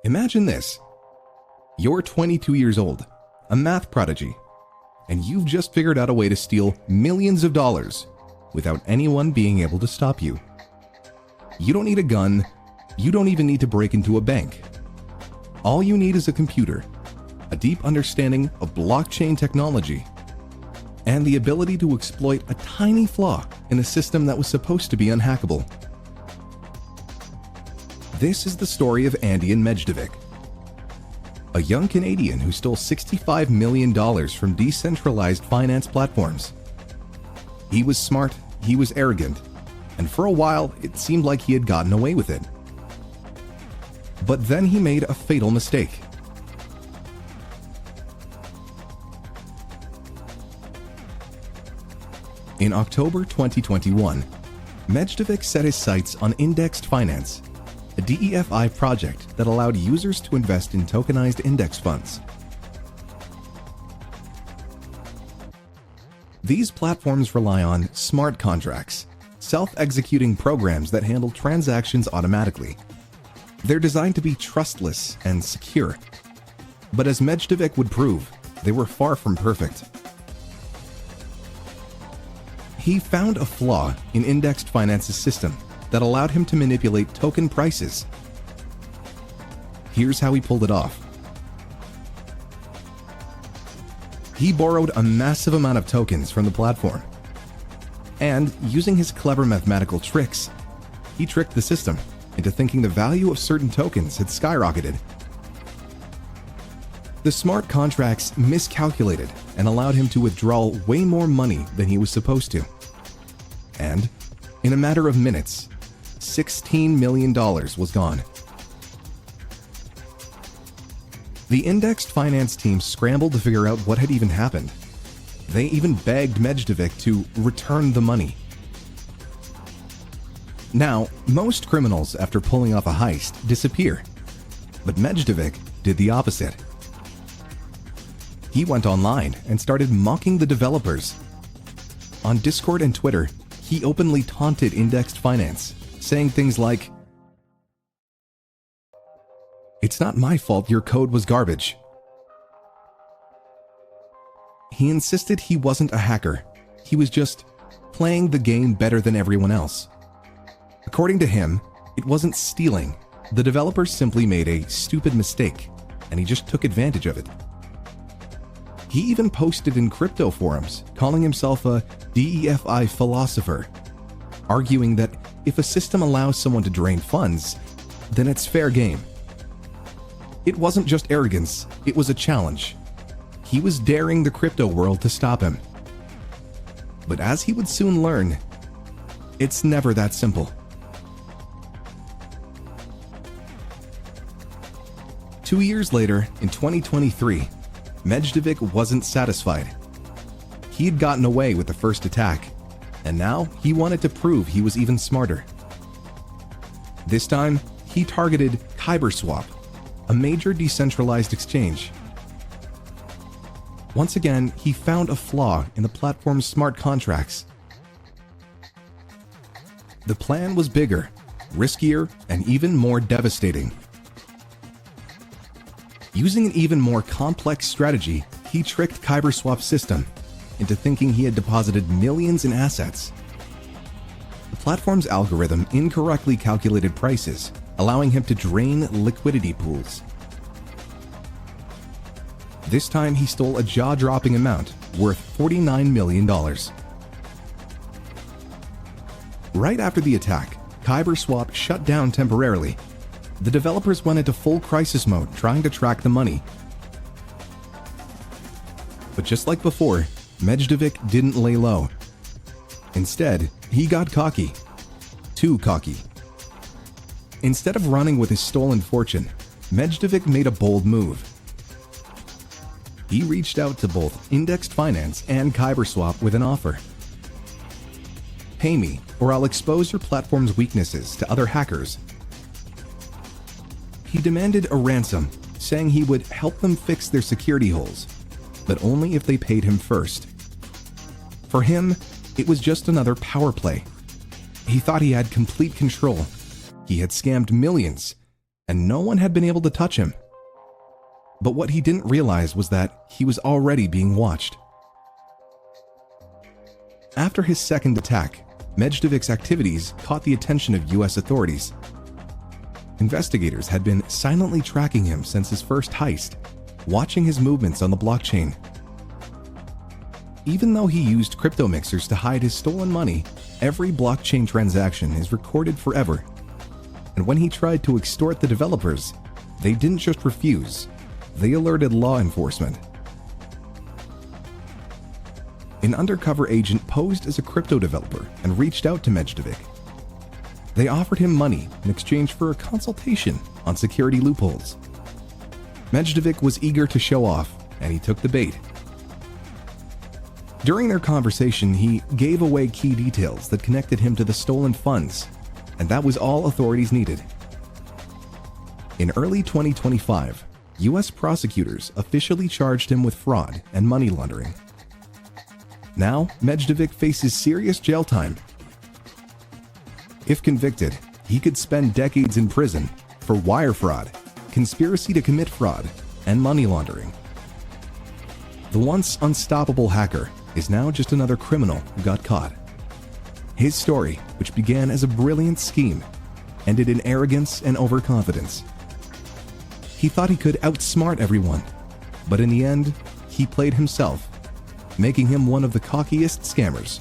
Imagine this. You're 22 years old, a math prodigy, and you've just figured out a way to steal millions of dollars without anyone being able to stop you. You don't need a gun. You don't even need to break into a bank. All you need is a computer, a deep understanding of blockchain technology, and the ability to exploit a tiny flaw in a system that was supposed to be unhackable. This is the story of Andean Medjedovic, a young Canadian who stole $65 million from decentralized finance platforms. He was smart, he was arrogant, and for a while it seemed like he had gotten away with it. But then he made a fatal mistake. In October 2021, Medjedovic set his sights on indexed finance, a DeFi project that allowed users to invest in tokenized index funds. These platforms rely on smart contracts, self-executing programs that handle transactions automatically. They're designed to be trustless and secure, but as Medjedovic would prove, they were far from perfect. He found a flaw in indexed finance's system that allowed him to manipulate token prices. Here's how he pulled it off. He borrowed a massive amount of tokens from the platform, and using his clever mathematical tricks, he tricked the system into thinking the value of certain tokens had skyrocketed. The smart contracts miscalculated and allowed him to withdraw way more money than he was supposed to. And, in a matter of minutes, $16 million was gone. The indexed finance team scrambled to figure out what had even happened. They even begged Medjedovic to return the money. Now, most criminals, after pulling off a heist, disappear. But Medjedovic did the opposite. He went online and started mocking the developers. On Discord and Twitter, he openly taunted indexed finance, saying things like, "It's not my fault your code was garbage." He insisted he wasn't a hacker. He was just playing the game better than everyone else. According to him, it wasn't stealing. The developers simply made a stupid mistake, and he just took advantage of it. He even posted in crypto forums, calling himself a DeFi philosopher, arguing that if a system allows someone to drain funds, then it's fair game. It wasn't just arrogance, it was a challenge. He was daring the crypto world to stop him. But as he would soon learn, it's never that simple. 2 years later, in 2023, Medjedovic wasn't satisfied. He had gotten away with the first attack, and now he wanted to prove he was even smarter. This time, he targeted KyberSwap, a major decentralized exchange. Once again, he found a flaw in the platform's smart contracts. The plan was bigger, riskier, and even more devastating. Using an even more complex strategy, he tricked KyberSwap's system into thinking he had deposited millions in assets. The platform's algorithm incorrectly calculated prices, allowing him to drain liquidity pools. This time he stole a jaw-dropping amount worth $49 million. Right after the attack, KyberSwap shut down temporarily. The developers went into full crisis mode trying to track the money. But just like before, Medjedovic didn't lay low. Instead, he got cocky. Too cocky. Instead of running with his stolen fortune, Medjedovic made a bold move. He reached out to both indexed finance and KyberSwap with an offer. "Pay me, or I'll expose your platform's weaknesses to other hackers." He demanded a ransom, saying he would help them fix their security holes, but only if they paid him first. For him, it was just another power play. He thought he had complete control. He had scammed millions, and no one had been able to touch him. But what he didn't realize was that he was already being watched. After his second attack, Medjedovic's activities caught the attention of US authorities. Investigators had been silently tracking him since his first heist, watching his movements on the blockchain. Even though he used crypto mixers to hide his stolen money, every blockchain transaction is recorded forever. And when he tried to extort the developers, they didn't just refuse, they alerted law enforcement. An undercover agent posed as a crypto developer and reached out to Medjedovic. They offered him money in exchange for a consultation on security loopholes. Medjedovic was eager to show off, and he took the bait. During their conversation, he gave away key details that connected him to the stolen funds, and that was all authorities needed. In early 2025, US prosecutors officially charged him with fraud and money laundering. Now, Medjedovic faces serious jail time. If convicted, he could spend decades in prison for wire fraud, conspiracy to commit fraud, and money laundering. The once unstoppable hacker is now just another criminal who got caught. His story, which began as a brilliant scheme, ended in arrogance and overconfidence. He thought he could outsmart everyone, but in the end, he played himself, making him one of the cockiest scammers